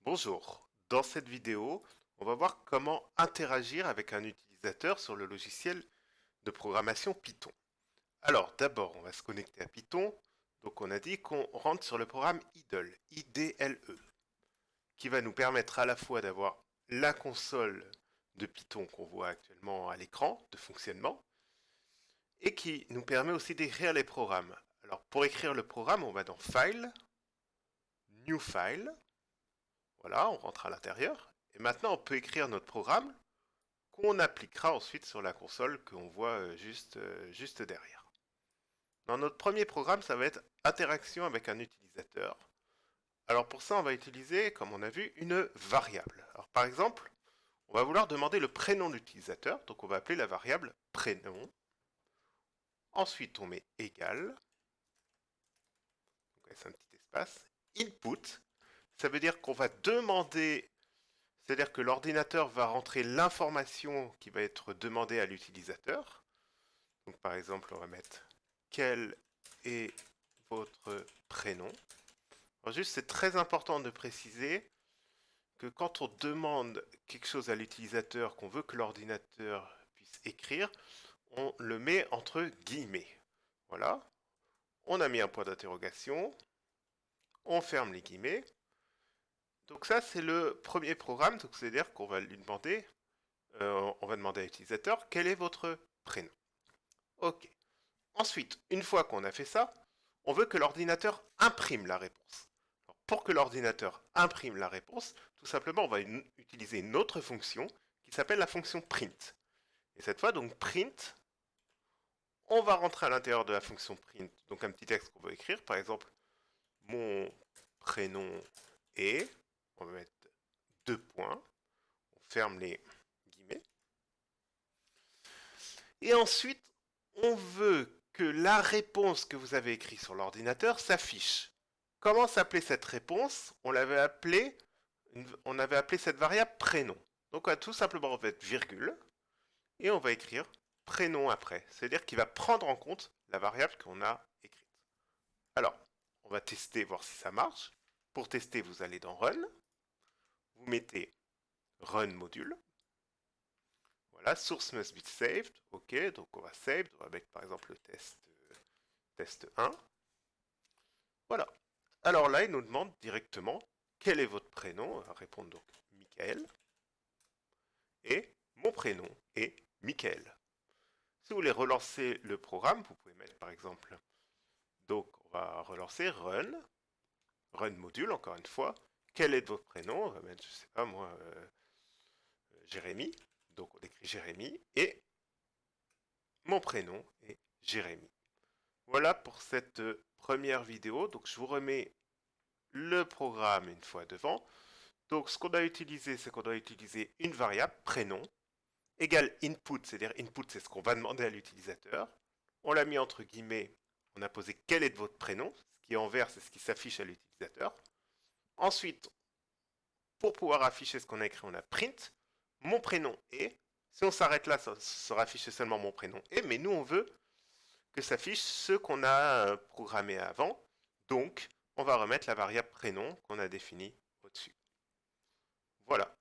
Bonjour, dans cette vidéo, on va voir comment interagir avec un utilisateur sur le logiciel de programmation Python. Alors d'abord, on va se connecter à Python. Donc on a dit qu'on rentre sur le programme IDLE, IDLE, qui va nous permettre à la fois d'avoir la console de Python qu'on voit actuellement à l'écran de fonctionnement et qui nous permet aussi d'écrire les programmes. Alors pour écrire le programme, on va dans File, New File. Voilà, on rentre à l'intérieur. Et maintenant, on peut écrire notre programme qu'on appliquera ensuite sur la console qu'on voit juste derrière. Dans notre premier programme, ça va être interaction avec un utilisateur. Alors pour ça, on va utiliser, comme on a vu, une variable. Alors par exemple, on va vouloir demander le prénom de l'utilisateur, donc on va appeler la variable prénom. Ensuite, on met égal, donc laisse un petit espace, input, ça veut dire qu'on va demander. C'est-à-dire que l'ordinateur va rentrer l'information qui va être demandée à l'utilisateur. Donc par exemple, on va mettre quel est votre prénom. Alors juste, c'est très important de préciser que quand on demande quelque chose à l'utilisateur qu'on veut que l'ordinateur puisse écrire, on le met entre guillemets. Voilà. On a mis un point d'interrogation. On ferme les guillemets. Donc ça, c'est le premier programme. Donc c'est-à-dire qu'on va lui demander on va demander à l'utilisateur quel est votre prénom. Ok. Ensuite, une fois qu'on a fait ça, on veut que l'ordinateur imprime la réponse. Alors, pour que l'ordinateur imprime la réponse, tout simplement, on va utiliser une autre fonction qui s'appelle la fonction print. Et cette fois, donc print, on va rentrer à l'intérieur de la fonction print, donc un petit texte qu'on veut écrire, par exemple, mon prénom est, on va mettre deux points, on ferme les guillemets, et ensuite, on veut que la réponse que vous avez écrite sur l'ordinateur s'affiche. Comment s'appelait cette réponse? On avait appelé cette variable prénom. Donc on va tout simplement mettre virgule et on va écrire prénom après. C'est-à-dire qu'il va prendre en compte la variable qu'on a écrite. Alors, on va tester, voir si ça marche. Pour tester, vous allez dans Run, vous mettez Run module. Voilà, source must be saved. Ok, donc on va save, on va mettre par exemple le test 1. Voilà. Alors là, il nous demande directement quel est votre prénom. On va répondre donc Michael. Et mon prénom est Michael. Si vous voulez relancer le programme, vous pouvez mettre par exemple, donc on va relancer run module encore une fois. Quel est votre prénom? On va mettre, je sais pas moi, Jérémy. Donc on écrit Jérémy et mon prénom est Jérémy. Voilà pour cette première vidéo. Donc je vous remets le programme une fois devant. Donc ce qu'on a utilisé, c'est qu'on doit utiliser une variable prénom égale input, c'est-à-dire input c'est ce qu'on va demander à l'utilisateur. On l'a mis entre guillemets, on a posé quel est votre prénom, ce qui est en vert c'est ce qui s'affiche à l'utilisateur. Ensuite, pour pouvoir afficher ce qu'on a écrit, on a print, mon prénom est. Si on s'arrête là, ça sera affiché seulement mon prénom est, mais nous on veut que s'affiche ce qu'on a programmé avant. Donc, on va remettre la variable prénom qu'on a définie au-dessus. Voilà.